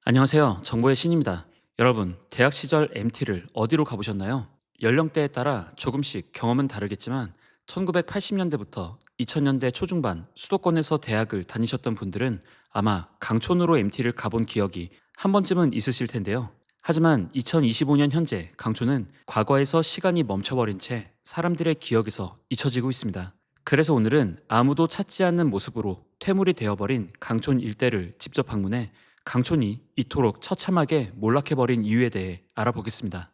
안녕하세요. 정보의 신입니다. 여러분, 대학 시절 MT를 어디로 가보셨나요? 연령대에 따라 조금씩 경험은 다르겠지만 1980년대부터 2000년대 초중반 수도권에서 대학을 다니셨던 분들은 아마 강촌으로 MT를 가본 기억이 한 번쯤은 있으실 텐데요. 하지만 2025년 현재 강촌은 과거에서 시간이 멈춰버린 채 사람들의 기억에서 잊혀지고 있습니다. 그래서 오늘은 아무도 찾지 않는 모습으로 퇴물이 되어버린 강촌 일대를 직접 방문해 강촌이 이토록 처참하게 몰락해버린 이유에 대해 알아보겠습니다.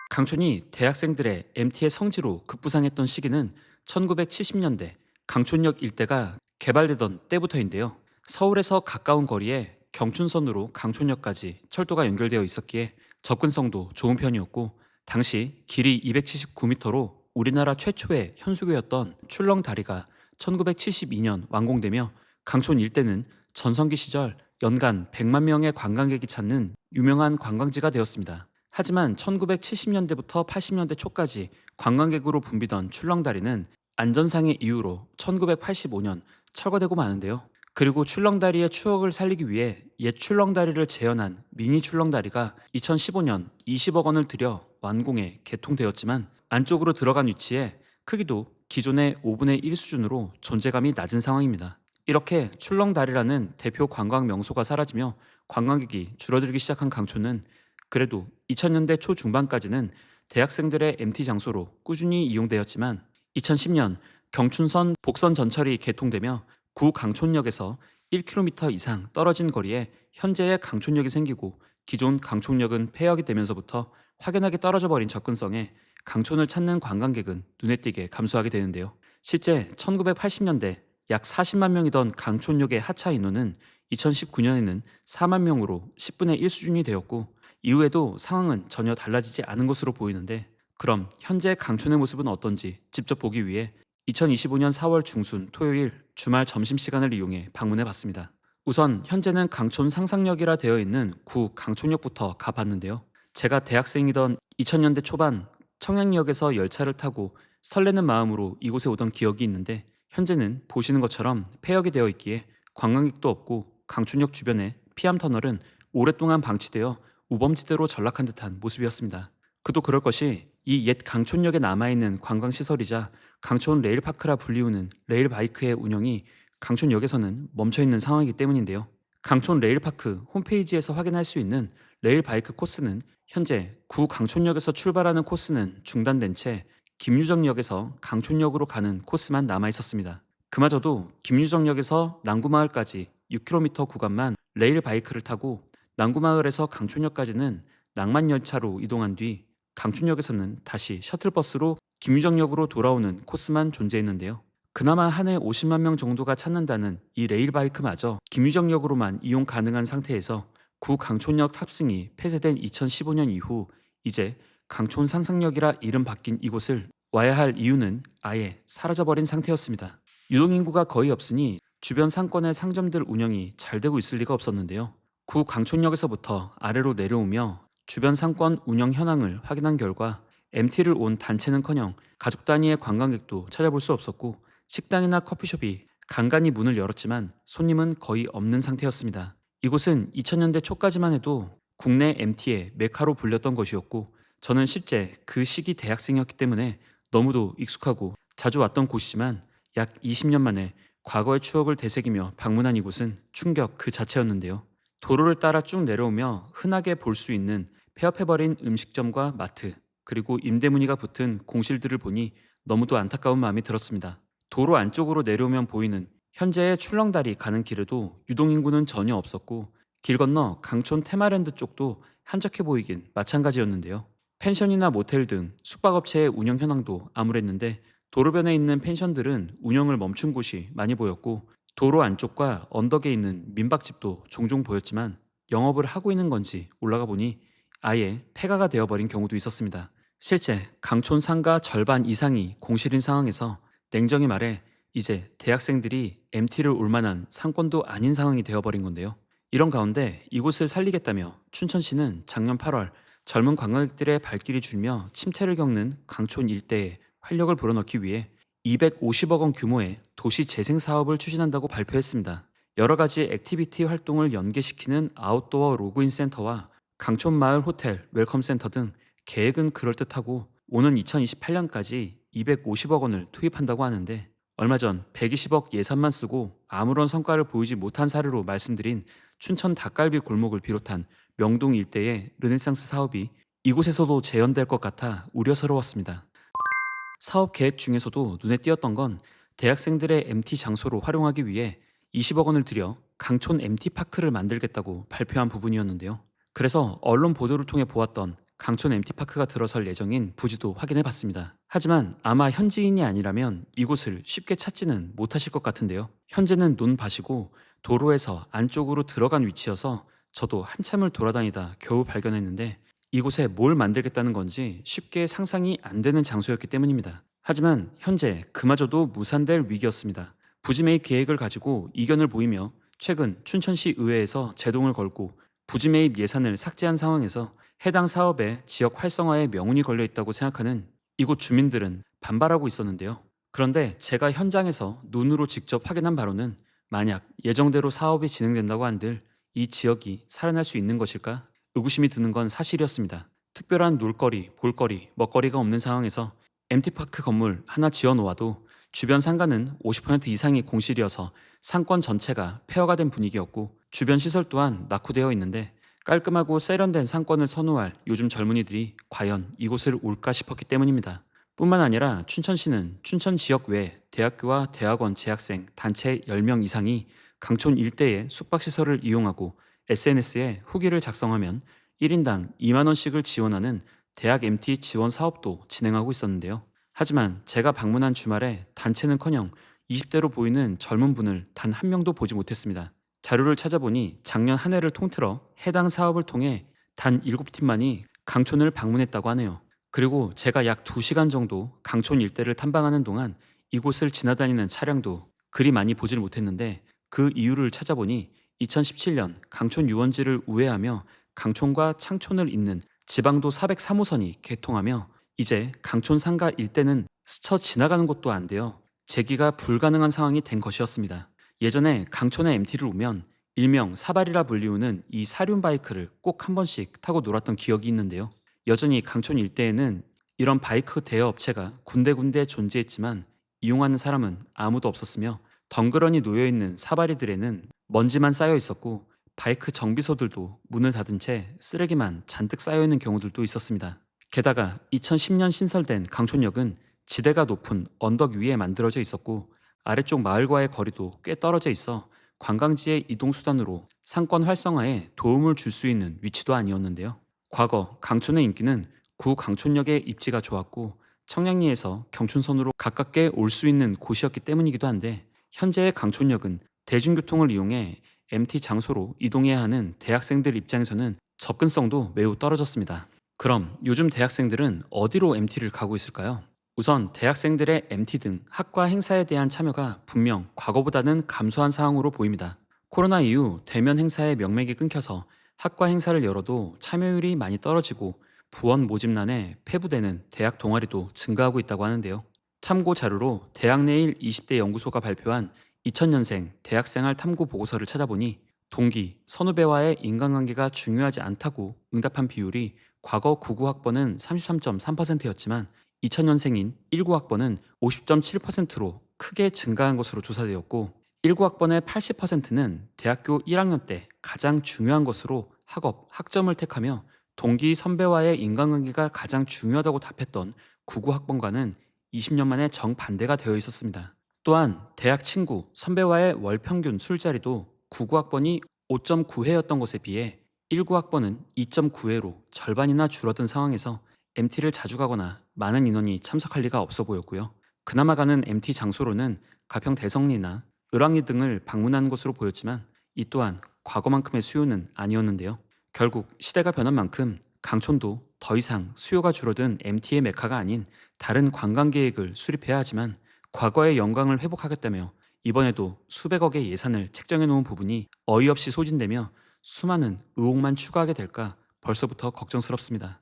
강촌이 대학생들의 MT의 성지로 급부상했던 시기는 1970년대 강촌역 일대가 개발되던 때부터인데요. 서울에서 가까운 거리에 경춘선으로 강촌역까지 철도가 연결되어 있었기에 접근성도 좋은 편이었고, 당시 길이 279m로 우리나라 최초의 현수교였던 출렁다리가 1972년 완공되며 강촌 일대는 전성기 시절 연간 100만 명의 관광객이 찾는 유명한 관광지가 되었습니다. 하지만 1970년대부터 80년대 초까지 관광객으로 붐비던 출렁다리는 안전상의 이유로 1985년 철거되고 마는데요. 그리고 출렁다리의 추억을 살리기 위해 옛 출렁다리를 재현한 미니 출렁다리가 2015년 20억 원을 들여 완공해 개통되었지만, 안쪽으로 들어간 위치에 크기도 기존의 5분의 1 수준으로 존재감이 낮은 상황입니다. 이렇게 출렁다리라는 대표 관광 명소가 사라지며 관광객이 줄어들기 시작한 강촌은 그래도 2000년대 초중반까지는 대학생들의 MT 장소로 꾸준히 이용되었지만, 2010년 경춘선 복선 전철이 개통되며 구 강촌역에서 1km 이상 떨어진 거리에 현재의 강촌역이 생기고, 기존 강촌역은 폐역이 되면서부터 확연하게 떨어져 버린 접근성에 강촌을 찾는 관광객은 눈에 띄게 감소하게 되는데요. 실제 1980년대 약 40만 명이던 강촌역의 하차 인원은 2019년에는 4만 명으로 10분의 1 수준이 되었고, 이후에도 상황은 전혀 달라지지 않은 것으로 보이는데, 그럼 현재 강촌의 모습은 어떤지 직접 보기 위해 2025년 4월 중순 토요일 주말 점심시간을 이용해 방문해 봤습니다. 우선 현재는 강촌 상상역이라 되어 있는 구 강촌역부터 가봤는데요. 제가 대학생이던 2000년대 초반 청량역에서 열차를 타고 설레는 마음으로 이곳에 오던 기억이 있는데, 현재는 보시는 것처럼 폐역이 되어 있기에 관광객도 없고, 강촌역 주변의 피암터널은 오랫동안 방치되어 우범지대로 전락한 듯한 모습이었습니다. 그도 그럴 것이 이 옛 강촌역에 남아있는 관광시설이자 강촌 레일파크라 불리우는 레일바이크의 운영이 강촌역에서는 멈춰있는 상황이기 때문인데요. 강촌 레일파크 홈페이지에서 확인할 수 있는 레일바이크 코스는 현재 구 강촌역에서 출발하는 코스는 중단된 채 김유정역에서 강촌역으로 가는 코스만 남아있었습니다. 그마저도 김유정역에서 남구마을까지 6km 구간만 레일바이크를 타고, 남구마을에서 강촌역까지는 낭만열차로 이동한 뒤 강촌역에서는 다시 셔틀버스로 김유정역으로 돌아오는 코스만 존재했는데요. 그나마 한 해 50만 명 정도가 찾는다는 이 레일바이크마저 김유정역으로만 이용 가능한 상태에서 구 강촌역 탑승이 폐쇄된 2015년 이후 이제 강촌 상상역이라 이름 바뀐 이곳을 와야 할 이유는 아예 사라져버린 상태였습니다. 유동인구가 거의 없으니 주변 상권의 상점들 운영이 잘 되고 있을 리가 없었는데요. 구 강촌역에서부터 아래로 내려오며 주변 상권 운영 현황을 확인한 결과 MT를 온 단체는커녕 가족 단위의 관광객도 찾아볼 수 없었고, 식당이나 커피숍이 간간히 문을 열었지만 손님은 거의 없는 상태였습니다. 이곳은 2000년대 초까지만 해도 국내 MT의 메카로 불렸던 것이었고, 저는 실제 그 시기 대학생이었기 때문에 너무도 익숙하고 자주 왔던 곳이지만, 약 20년 만에 과거의 추억을 되새기며 방문한 이곳은 충격 그 자체였는데요. 도로를 따라 쭉 내려오며 흔하게 볼 수 있는 폐업해버린 음식점과 마트, 그리고 임대문의가 붙은 공실들을 보니 너무도 안타까운 마음이 들었습니다. 도로 안쪽으로 내려오면 보이는 현재의 출렁다리 가는 길에도 유동인구는 전혀 없었고, 길 건너 강촌 테마랜드 쪽도 한적해 보이긴 마찬가지였는데요. 펜션이나 모텔 등 숙박업체의 운영 현황도 암울했는데, 도로변에 있는 펜션들은 운영을 멈춘 곳이 많이 보였고, 도로 안쪽과 언덕에 있는 민박집도 종종 보였지만 영업을 하고 있는 건지 올라가 보니 아예 폐가가 되어버린 경우도 있었습니다. 실제 강촌 상가 절반 이상이 공실인 상황에서 냉정히 말해 이제 대학생들이 MT를 올 만한 상권도 아닌 상황이 되어버린 건데요. 이런 가운데 이곳을 살리겠다며 춘천시는 작년 8월 젊은 관광객들의 발길이 줄며 침체를 겪는 강촌 일대에 활력을 불어넣기 위해 250억 원 규모의 도시 재생 사업을 추진한다고 발표했습니다. 여러 가지 액티비티 활동을 연계시키는 아웃도어 로그인 센터와 강촌마을 호텔 웰컴 센터 등 계획은 그럴듯하고 오는 2028년까지 250억 원을 투입한다고 하는데, 얼마 전 120억 예산만 쓰고 아무런 성과를 보이지 못한 사례로 말씀드린 춘천 닭갈비 골목을 비롯한 명동 일대의 르네상스 사업이 이곳에서도 재현될 것 같아 우려스러웠습니다. 사업 계획 중에서도 눈에 띄었던 건 대학생들의 MT 장소로 활용하기 위해 20억 원을 들여 강촌 MT파크를 만들겠다고 발표한 부분이었는데요. 그래서 언론 보도를 통해 보았던 강촌 MT파크가 들어설 예정인 부지도 확인해 봤습니다. 하지만 아마 현지인이 아니라면 이곳을 쉽게 찾지는 못하실 것 같은데요. 현재는 논밭이고 도로에서 안쪽으로 들어간 위치여서 저도 한참을 돌아다니다 겨우 발견했는데, 이곳에 뭘 만들겠다는 건지 쉽게 상상이 안 되는 장소였기 때문입니다. 하지만 현재 그마저도 무산될 위기였습니다. 부지 매입 계획을 가지고 이견을 보이며 최근 춘천시 의회에서 제동을 걸고 부지 매입 예산을 삭제한 상황에서 해당 사업의 지역 활성화에 명운이 걸려 있다고 생각하는 이곳 주민들은 반발하고 있었는데요. 그런데 제가 현장에서 눈으로 직접 확인한 바로는 만약 예정대로 사업이 진행된다고 한들 이 지역이 살아날 수 있는 것일까 의구심이 드는 건 사실이었습니다. 특별한 놀거리, 볼거리, 먹거리가 없는 상황에서 MT파크 건물 하나 지어놓아도 주변 상가는 50% 이상이 공실이어서 상권 전체가 폐허가 된 분위기였고, 주변 시설 또한 낙후되어 있는데 깔끔하고 세련된 상권을 선호할 요즘 젊은이들이 과연 이곳을 올까 싶었기 때문입니다. 뿐만 아니라 춘천시는 춘천 지역 외 대학교와 대학원 재학생 단체 10명 이상이 강촌 일대의 숙박시설을 이용하고 SNS에 후기를 작성하면 1인당 2만 원씩을 지원하는 대학 MT 지원 사업도 진행하고 있었는데요. 하지만 제가 방문한 주말에 단체는커녕 20대로 보이는 젊은 분을 단 한 명도 보지 못했습니다. 자료를 찾아보니 작년 한 해를 통틀어 해당 사업을 통해 단 7팀만이 강촌을 방문했다고 하네요. 그리고 제가 약 2시간 정도 강촌 일대를 탐방하는 동안 이곳을 지나다니는 차량도 그리 많이 보질 못했는데, 그 이유를 찾아보니 2017년 강촌 유원지를 우회하며 강촌과 창촌을 잇는 지방도 403호선이 개통하며 이제 강촌 상가 일대는 스쳐 지나가는 곳도 안 되어 재기가 불가능한 상황이 된 것이었습니다. 예전에 강촌에 MT를 오면 일명 사발이라 불리우는 이 사륜 바이크를 꼭 한 번씩 타고 놀았던 기억이 있는데요. 여전히 강촌 일대에는 이런 바이크 대여 업체가 군데군데 존재했지만 이용하는 사람은 아무도 없었으며, 덩그러니 놓여있는 사발이들에는 먼지만 쌓여 있었고 바이크 정비소들도 문을 닫은 채 쓰레기만 잔뜩 쌓여있는 경우들도 있었습니다. 게다가 2010년 신설된 강촌역은 지대가 높은 언덕 위에 만들어져 있었고 아래쪽 마을과의 거리도 꽤 떨어져 있어 관광지의 이동수단으로 상권 활성화에 도움을 줄 수 있는 위치도 아니었는데요. 과거 강촌의 인기는 구 강촌역의 입지가 좋았고 청량리에서 경춘선으로 가깝게 올 수 있는 곳이었기 때문이기도 한데, 현재의 강촌역은 대중교통을 이용해 MT 장소로 이동해야 하는 대학생들 입장에서는 접근성도 매우 떨어졌습니다. 그럼 요즘 대학생들은 어디로 MT를 가고 있을까요? 우선 대학생들의 MT 등 학과 행사에 대한 참여가 분명 과거보다는 감소한 상황으로 보입니다. 코로나 이후 대면 행사의 명맥이 끊겨서 학과 행사를 열어도 참여율이 많이 떨어지고 부원 모집란에 폐부되는 대학 동아리도 증가하고 있다고 하는데요. 참고 자료로 대학내일 20대 연구소가 발표한 2000년생 대학생활 탐구 보고서를 찾아보니 동기, 선후배와의 인간관계가 중요하지 않다고 응답한 비율이 과거 99학번은 33.3%였지만 2000년생인 19학번은 50.7%로 크게 증가한 것으로 조사되었고, 19학번의 80%는 대학교 1학년 때 가장 중요한 것으로 학업, 학점을 택하며 동기, 선배와의 인간관계가 가장 중요하다고 답했던 99학번과는 20년 만에 정반대가 되어 있었습니다. 또한 대학 친구, 선배와의 월 평균 술자리도 99학번이 5.9회였던 것에 비해 19학번은 2.9회로 절반이나 줄어든 상황에서 MT를 자주 가거나 많은 인원이 참석할 리가 없어 보였고요. 그나마 가는 MT 장소로는 가평 대성리나 을왕리 등을 방문한 것으로 보였지만 이 또한 과거만큼의 수요는 아니었는데요. 결국 시대가 변한 만큼 강촌도 더 이상 수요가 줄어든 MT의 메카가 아닌 다른 관광 계획을 수립해야 하지만, 과거의 영광을 회복하겠다며 이번에도 수백억의 예산을 책정해 놓은 부분이 어이없이 소진되며 수많은 의혹만 추가하게 될까 벌써부터 걱정스럽습니다.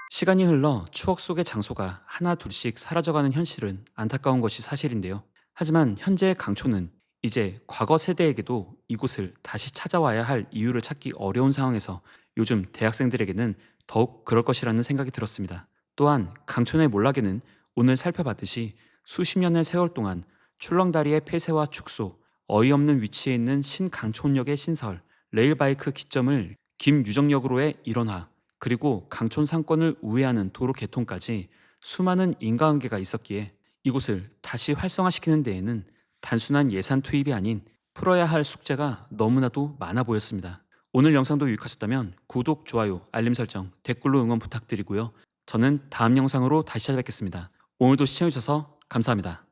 시간이 흘러 추억 속의 장소가 하나 둘씩 사라져가는 현실은 안타까운 것이 사실인데요. 하지만 현재의 강촌은 이제 과거 세대에게도 이곳을 다시 찾아와야 할 이유를 찾기 어려운 상황에서 요즘 대학생들에게는 더욱 그럴 것이라는 생각이 들었습니다. 또한 강촌의 몰락에는 오늘 살펴봤듯이 수십 년의 세월 동안 출렁다리의 폐쇄와 축소, 어이없는 위치에 있는 신강촌역의 신설, 레일바이크 기점을 김유정역으로의 일원화, 그리고 강촌 상권을 우회하는 도로 개통까지 수많은 인과관계가 있었기에 이곳을 다시 활성화시키는 데에는 단순한 예산 투입이 아닌 풀어야 할 숙제가 너무나도 많아 보였습니다. 오늘 영상도 유익하셨다면 구독, 좋아요, 알림 설정, 댓글로 응원 부탁드리고요. 저는 다음 영상으로 다시 찾아뵙겠습니다. 오늘도 시청해주셔서 감사합니다.